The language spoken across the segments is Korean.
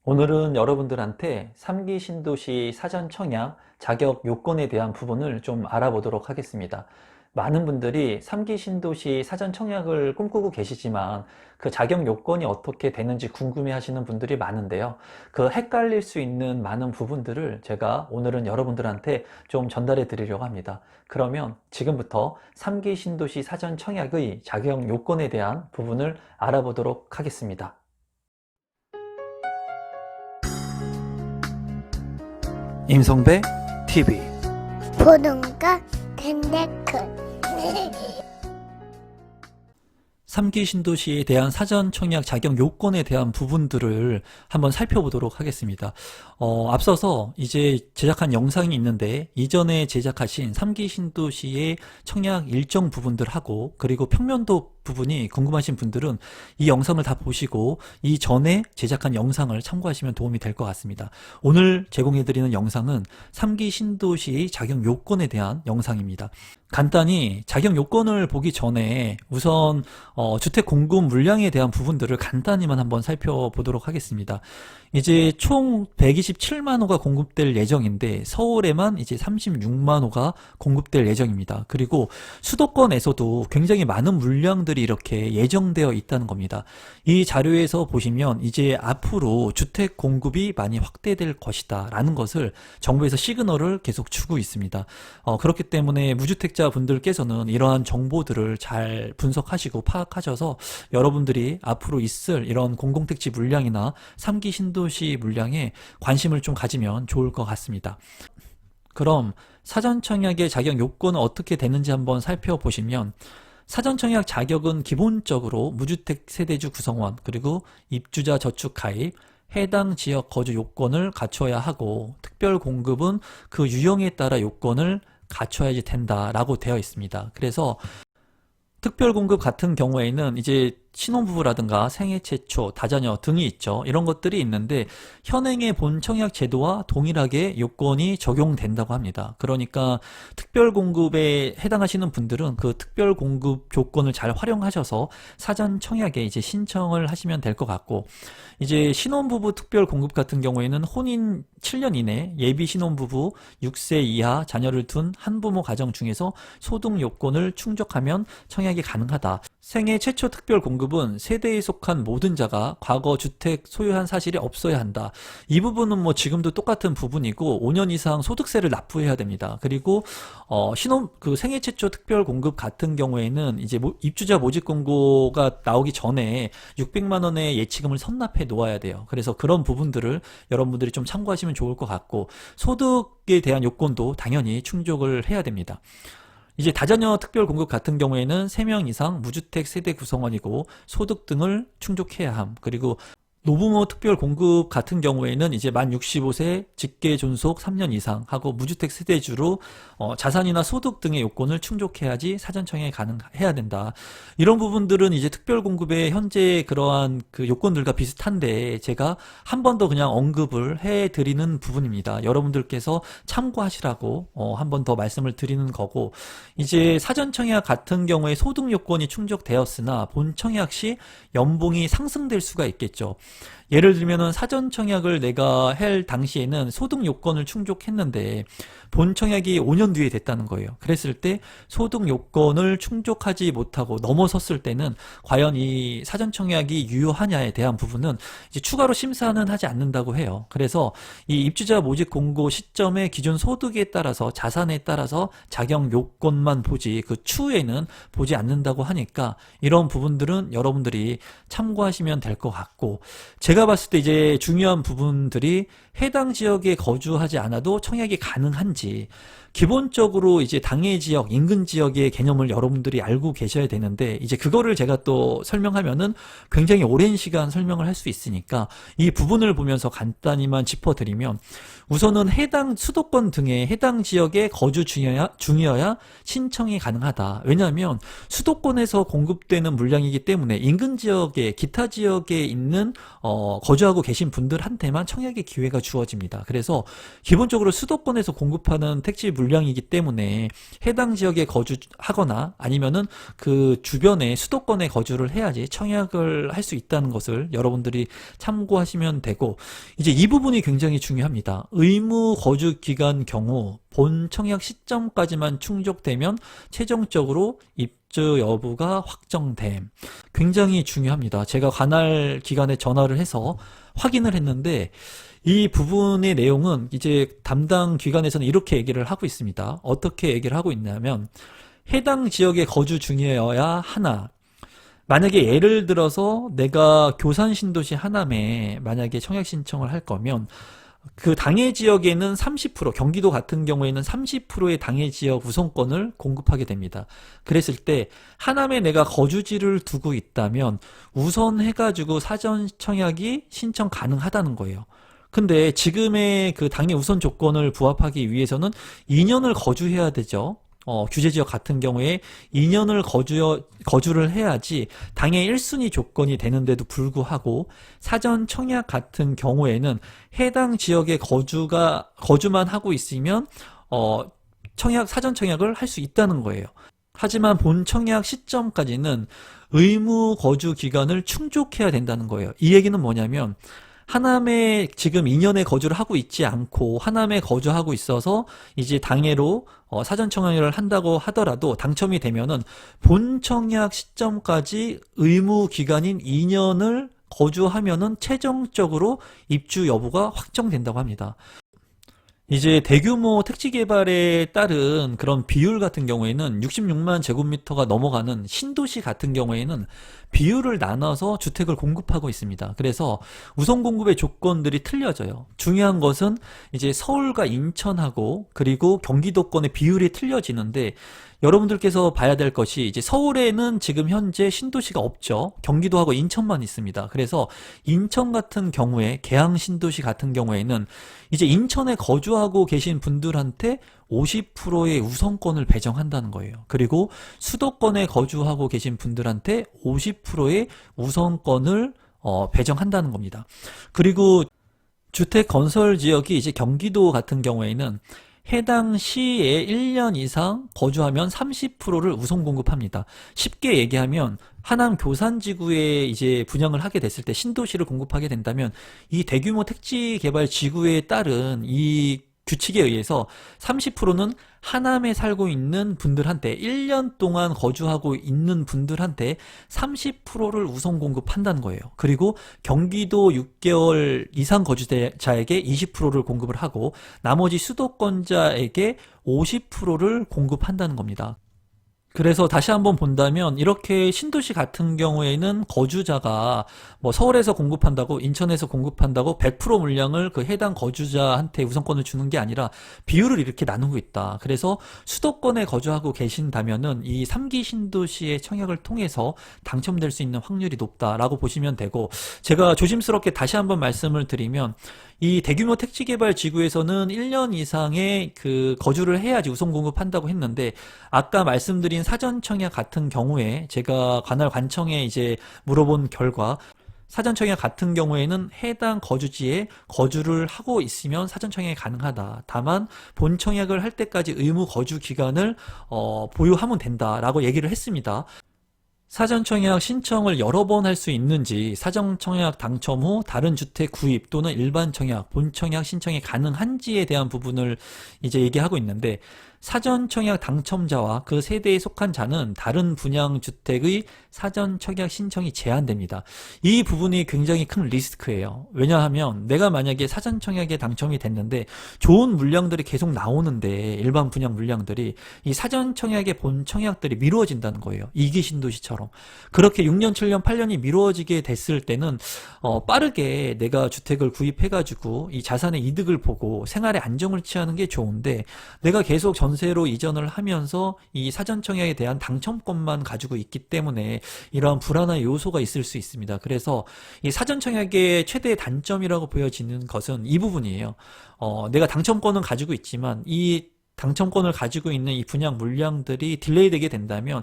오늘은 여러분들한테 3기 신도시 사전 청약 자격 요건에 대한 부분을 좀 알아보도록 하겠습니다. 많은 분들이 3기 신도시 사전 청약을 꿈꾸고 계시지만 그 자격 요건이 어떻게 되는지 궁금해 하시는 분들이 많은데요. 그 헷갈릴 수 있는 많은 부분들을 제가 오늘은 여러분들한테 좀 전달해 드리려고 합니다. 그러면 지금부터 3기 신도시 사전 청약의 자격 요건에 대한 부분을 알아보도록 하겠습니다. 임성배 TV. 보는가 덴데크 3기 신도시에 대한 사전 청약 자격 요건에 대한 부분들을 한번 살펴보도록 하겠습니다. 앞서서 이제 제작한 영상이 있는데 이전에 제작하신 3기 신도시의 청약 일정 부분들하고 그리고 평면도 부분이 궁금하신 분들은 이 영상을 다 보시고 이전에 제작한 영상을 참고하시면 도움이 될 것 같습니다. 오늘 제공해드리는 영상은 3기 신도시의 자격 요건에 대한 영상입니다. 간단히 자격 요건을 보기 전에 우선 주택 공급 물량에 대한 부분들을 간단히만 한번 살펴보도록 하겠습니다. 이제 총 127만 호가 공급될 예정인데 서울에만 이제 36만 호가 공급될 예정입니다. 그리고 수도권에서도 굉장히 많은 물량들이 이렇게 예정되어 있다는 겁니다. 이 자료에서 보시면 이제 앞으로 주택 공급이 많이 확대될 것이다 라는 것을 정부에서 시그널을 계속 주고 있습니다. 그렇기 때문에 무주택자 분들께서는 이러한 정보들을 잘 분석하시고 파악하셔서 여러분들이 앞으로 있을 이런 공공택지 물량이나 3기 신도시 물량에 관심을 좀 가지면 좋을 것 같습니다. 그럼 사전청약의 자격 요건은 어떻게 되는지 한번 살펴보시면 사전청약 자격은 기본적으로 무주택 세대주 구성원 그리고 입주자 저축 가입 해당 지역 거주 요건을 갖춰야 하고 특별 공급은 그 유형에 따라 요건을 갖춰야지 된다라고 되어 있습니다. 그래서 특별 공급 같은 경우에는 이제 신혼부부라든가 생애 최초, 다자녀 등이 있죠. 이런 것들이 있는데 현행의 본 청약 제도와 동일하게 요건이 적용된다고 합니다. 그러니까 특별 공급에 해당하시는 분들은 그 특별 공급 조건을 잘 활용하셔서 사전 청약에 이제 신청을 하시면 될 것 같고 이제 신혼부부 특별 공급 같은 경우에는 혼인 7년 이내 예비 신혼부부 6세 이하 자녀를 둔 한부모 가정 중에서 소득 요건을 충족하면 청약이 가능하다. 생애 최초 특별 공급은 세대에 속한 모든 자가 과거 주택 소유한 사실이 없어야 한다. 이 부분은 뭐 지금도 똑같은 부분이고 5년 이상 소득세를 납부해야 됩니다. 그리고 생애 최초 특별 공급 같은 경우에는 이제 입주자 모집 공고가 나오기 전에 600만 원의 예치금을 선납해 놓아야 돼요. 그래서 그런 부분들을 여러분들이 좀 참고하시면 좋을 것 같고 소득에 대한 요건도 당연히 충족을 해야 됩니다. 이제 다자녀 특별 공급 같은 경우에는 3명 이상 무주택 세대 구성원이고 소득 등을 충족해야 함. 그리고 노부모 특별 공급 같은 경우에는 이제 만 65세 직계 존속 3년 이상 하고 무주택 세대주로 자산이나 소득 등의 요건을 충족해야지 사전청약이 가능해야 된다. 이런 부분들은 이제 특별 공급의 현재 그러한 그 요건들과 비슷한데 제가 한 번 더 그냥 언급을 해드리는 부분입니다. 여러분들께서 참고하시라고 한 번 더 말씀을 드리는 거고 이제 사전청약 같은 경우에 소득 요건이 충족되었으나 본청약 시 연봉이 상승될 수가 있겠죠. 예를 들면은 사전 청약을 내가 할 당시에는 소득 요건을 충족했는데 본 청약이 5년 뒤에 됐다는 거예요. 그랬을 때 소득 요건을 충족하지 못하고 넘어섰을 때는 과연 이 사전 청약이 유효하냐에 대한 부분은 이제 추가로 심사는 하지 않는다고 해요. 그래서 이 입주자 모집 공고 시점의 기준 소득에 따라서 자산에 따라서 자격 요건만 보지 그 추후에는 보지 않는다고 하니까 이런 부분들은 여러분들이 참고하시면 될 것 같고 제가 봤을 때 이제 중요한 부분들이 해당 지역에 거주하지 않아도 청약이 가능한지 기본적으로 이제 당해 지역, 인근 지역의 개념을 여러분들이 알고 계셔야 되는데 이제 그거를 제가 또 설명하면은 굉장히 오랜 시간 설명을 할 수 있으니까 이 부분을 보면서 간단히만 짚어드리면 우선은 해당 수도권 등의 해당 지역에 거주 중이어야 신청이 가능하다. 왜냐하면 수도권에서 공급되는 물량이기 때문에 인근 지역에 기타 지역에 있는 거주하고 계신 분들한테만 청약의 기회가 주어집니다. 그래서 기본적으로 수도권에서 공급하는 택지 물량이기 때문에 해당 지역에 거주하거나 아니면은 그 주변에 수도권에 거주를 해야지 청약을 할 수 있다는 것을 여러분들이 참고하시면 되고, 이제 이 부분이 굉장히 중요합니다. 의무 거주 기간 경우 본 청약 시점까지만 충족되면 최종적으로 입주 여부가 확정됨. 굉장히 중요합니다. 제가 관할 기관에 전화를 해서 확인을 했는데 이 부분의 내용은 이제 담당 기관에서는 이렇게 얘기를 하고 있습니다. 어떻게 얘기를 하고 있냐면, 해당 지역에 거주 중이어야 하나, 만약에 예를 들어서 내가 교산 신도시 하남에 만약에 청약 신청을 할 거면 그 당해 지역에는 30%, 경기도 같은 경우에는 30%의 당해 지역 우선권을 공급하게 됩니다. 그랬을 때 하남에 내가 거주지를 두고 있다면 우선 해가지고 사전 청약이 신청 가능하다는 거예요. 근데 지금의 그 당해 우선 조건을 부합하기 위해서는 2년을 거주해야 되죠. 규제지역 같은 경우에 2년을 거주를 해야지 당해 1순위 조건이 되는데도 불구하고 사전 청약 같은 경우에는 해당 지역에 거주만 하고 있으면 사전 청약을 할 수 있다는 거예요. 하지만 본 청약 시점까지는 의무 거주 기간을 충족해야 된다는 거예요. 이 얘기는 뭐냐면, 하남에 지금 2년에 거주를 하고 있지 않고 하남에 거주하고 있어서 이제 당해로 사전 청약을 한다고 하더라도 당첨이 되면은 본 청약 시점까지 의무 기간인 2년을 거주하면은 최종적으로 입주 여부가 확정된다고 합니다. 이제 대규모 택지 개발에 따른 그런 비율 같은 경우에는 66만 제곱미터가 넘어가는 신도시 같은 경우에는 비율을 나눠서 주택을 공급하고 있습니다. 그래서 우선 공급의 조건들이 틀려져요. 중요한 것은 이제 서울과 인천하고 그리고 경기도권의 비율이 틀려지는데, 여러분들께서 봐야 될 것이 이제 서울에는 지금 현재 신도시가 없죠. 경기도하고 인천만 있습니다. 그래서 인천 같은 경우에, 계양 신도시 같은 경우에는 이제 인천에 거주하고 계신 분들한테 50%의 우선권을 배정한다는 거예요. 그리고 수도권에 거주하고 계신 분들한테 50%의 우선권을 배정한다는 겁니다. 그리고 주택 건설 지역이 이제 경기도 같은 경우에는 해당 시에 1년 이상 거주하면 30%를 우선 공급합니다. 쉽게 얘기하면 하남 교산지구에 이제 분양을 하게 됐을 때 신도시를 공급하게 된다면 이 대규모 택지 개발 지구에 따른 이 규칙에 의해서 30%는 하남에 살고 있는 분들한테 1년 동안 거주하고 있는 분들한테 30%를 우선 공급한다는 거예요. 그리고 경기도 6개월 이상 거주자에게 20%를 공급을 하고 나머지 수도권자에게 50%를 공급한다는 겁니다. 그래서 다시 한번 본다면 이렇게 신도시 같은 경우에는 거주자가 뭐 서울에서 공급한다고 인천에서 공급한다고 100% 물량을 그 해당 거주자한테 우선권을 주는 게 아니라 비율을 이렇게 나누고 있다. 그래서 수도권에 거주하고 계신다면은 이 3기 신도시의 청약을 통해서 당첨될 수 있는 확률이 높다라고 보시면 되고, 제가 조심스럽게 다시 한번 말씀을 드리면 이 대규모 택지 개발 지구에서는 1년 이상의 그 거주를 해야지 우선 공급한다고 했는데, 아까 말씀드린 사전 청약 같은 경우에 제가 관할 관청에 이제 물어본 결과 사전 청약 같은 경우에는 해당 거주지에 거주를 하고 있으면 사전 청약이 가능하다. 다만 본 청약을 할 때까지 의무 거주 기간을 보유하면 된다라고 얘기를 했습니다. 사전 청약 신청을 여러 번 할 수 있는지, 사전 청약 당첨 후 다른 주택 구입 또는 일반 청약, 본 청약 신청이 가능한지에 대한 부분을 이제 얘기하고 있는데, 사전 청약 당첨자와 그 세대에 속한 자는 다른 분양 주택의 사전 청약 신청이 제한됩니다. 이 부분이 굉장히 큰 리스크예요. 왜냐하면 내가 만약에 사전 청약에 당첨이 됐는데 좋은 물량들이 계속 나오는데, 일반 분양 물량들이 이 사전 청약의 본 청약들이 미루어진다는 거예요. 2기 신도시처럼. 그렇게 6년, 7년, 8년이 미루어지게 됐을 때는 빠르게 내가 주택을 구입해가지고 이 자산의 이득을 보고 생활의 안정을 취하는 게 좋은데, 내가 계속 전세로 이전을 하면서 이 사전 청약에 대한 당첨권만 가지고 있기 때문에 이러한 불안한 요소가 있을 수 있습니다. 그래서 이 사전 청약의 최대의 단점이라고 보여지는 것은 이 부분이에요. 내가 당첨권은 가지고 있지만 이 당첨권을 가지고 있는 이 분양 물량들이 딜레이 되게 된다면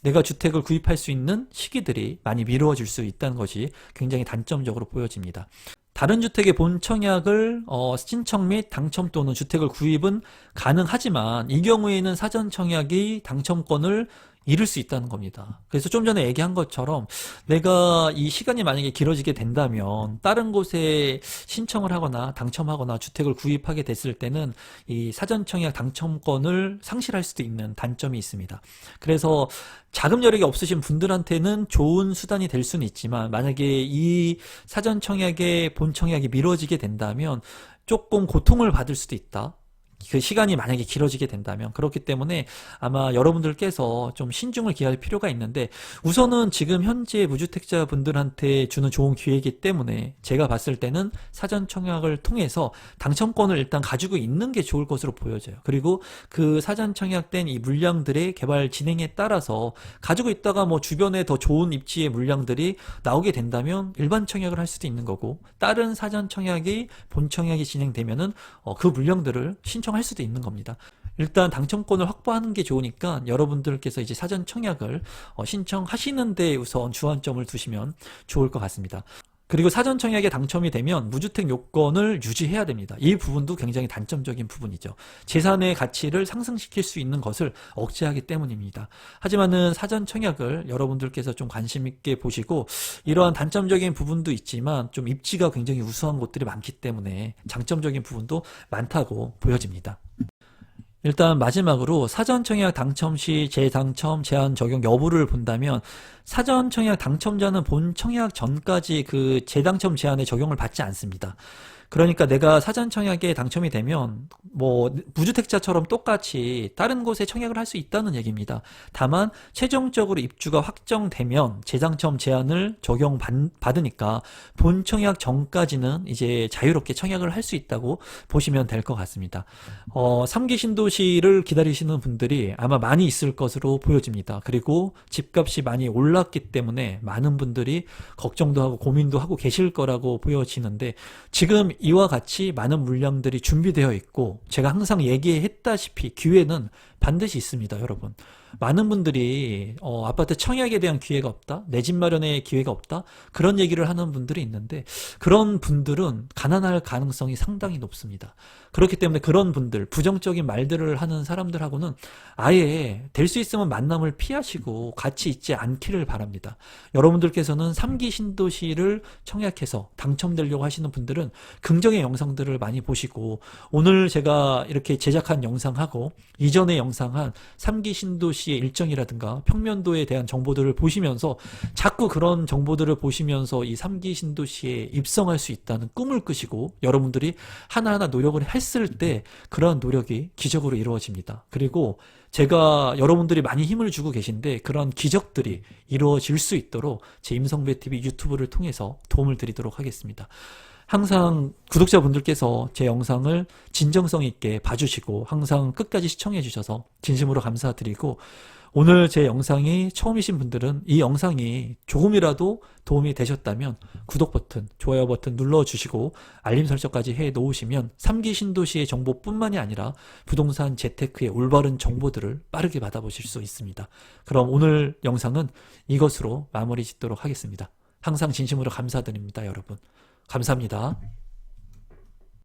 내가 주택을 구입할 수 있는 시기들이 많이 미루어질 수 있다는 것이 굉장히 단점적으로 보여집니다. 다른 주택의 본 청약을 신청 및 당첨 또는 주택을 구입은 가능하지만 이 경우에는 사전 청약이 당첨권을 잃을 수 있다는 겁니다. 그래서 좀 전에 얘기한 것처럼 내가 이 시간이 만약에 길어지게 된다면 다른 곳에 신청을 하거나 당첨하거나 주택을 구입하게 됐을 때는 이 사전 청약 당첨권을 상실할 수도 있는 단점이 있습니다. 그래서 자금 여력이 없으신 분들한테는 좋은 수단이 될 수는 있지만 만약에 이 사전 청약의 본 청약이 미뤄지게 된다면 조금 고통을 받을 수도 있다. 그 시간이 만약에 길어지게 된다면 그렇기 때문에 아마 여러분들께서 좀 신중을 기할 필요가 있는데 우선은 지금 현재 무주택자 분들한테 주는 좋은 기회이기 때문에 제가 봤을 때는 사전 청약을 통해서 당첨권을 일단 가지고 있는 게 좋을 것으로 보여져요. 그리고 그 사전 청약된 이 물량들의 개발 진행에 따라서 가지고 있다가 뭐 주변에 더 좋은 입지의 물량들이 나오게 된다면 일반 청약을 할 수도 있는 거고 다른 사전 청약이 본 청약이 진행되면은 그 물량들을 신청할 수도 있는 겁니다. 일단 당첨권을 확보하는 게 좋으니까 여러분들께서 이제 사전 청약을 신청하시는데 우선 주안점을 두시면 좋을 것 같습니다. 그리고 사전 청약에 당첨이 되면 무주택 요건을 유지해야 됩니다. 이 부분도 굉장히 단점적인 부분이죠. 재산의 가치를 상승시킬 수 있는 것을 억제하기 때문입니다. 하지만은 사전 청약을 여러분들께서 좀 관심 있게 보시고 이러한 단점적인 부분도 있지만 좀 입지가 굉장히 우수한 곳들이 많기 때문에 장점적인 부분도 많다고 보여집니다. 일단 마지막으로 사전 청약 당첨 시 재당첨 제한 적용 여부를 본다면 사전 청약 당첨자는 본 청약 전까지 그 재당첨 제한에 적용을 받지 않습니다. 그러니까 내가 사전 청약에 당첨이 되면 뭐 무주택자처럼 똑같이 다른 곳에 청약을 할 수 있다는 얘기입니다. 다만 최종적으로 입주가 확정되면 재당첨 제한을 적용받으니까 본 청약 전까지는 이제 자유롭게 청약을 할 수 있다고 보시면 될 것 같습니다. 3기 신도시를 기다리시는 분들이 아마 많이 있을 것으로 보여집니다. 그리고 집값이 많이 올랐기 때문에 많은 분들이 걱정도 하고 고민도 하고 계실 거라고 보여지는데 지금 이와 같이 많은 물량들이 준비되어 있고 제가 항상 얘기했다시피 기회는 반드시 있습니다, 여러분. 많은 분들이 아파트 청약에 대한 기회가 없다, 내 집 마련의 기회가 없다 그런 얘기를 하는 분들이 있는데 그런 분들은 가난할 가능성이 상당히 높습니다. 그렇기 때문에 그런 분들, 부정적인 말들을 하는 사람들하고는 아예 될 수 있으면 만남을 피하시고 같이 있지 않기를 바랍니다. 여러분들께서는 3기 신도시를 청약해서 당첨되려고 하시는 분들은 긍정의 영상들을 많이 보시고 오늘 제가 이렇게 제작한 영상하고 이전의 영상한 3기 신도시의 일정이라든가 평면도에 대한 정보들을 보시면서 자꾸 그런 정보들을 보시면서 이 3기 신도시에 입성할 수 있다는 꿈을 꾸시고 여러분들이 하나하나 노력을 했을 때 그러한 노력이 기적으로 이루어집니다. 그리고 제가 여러분들이 많이 힘을 주고 계신데 그런 기적들이 이루어질 수 있도록 제 임성배TV 유튜브를 통해서 도움을 드리도록 하겠습니다. 항상 구독자분들께서 제 영상을 진정성 있게 봐주시고 항상 끝까지 시청해 주셔서 진심으로 감사드리고 오늘 제 영상이 처음이신 분들은 이 영상이 조금이라도 도움이 되셨다면 구독 버튼, 좋아요 버튼 눌러주시고 알림 설정까지 해 놓으시면 3기 신도시의 정보뿐만이 아니라 부동산 재테크의 올바른 정보들을 빠르게 받아보실 수 있습니다. 그럼 오늘 영상은 이것으로 마무리 짓도록 하겠습니다. 항상 진심으로 감사드립니다, 여러분. 감사합니다.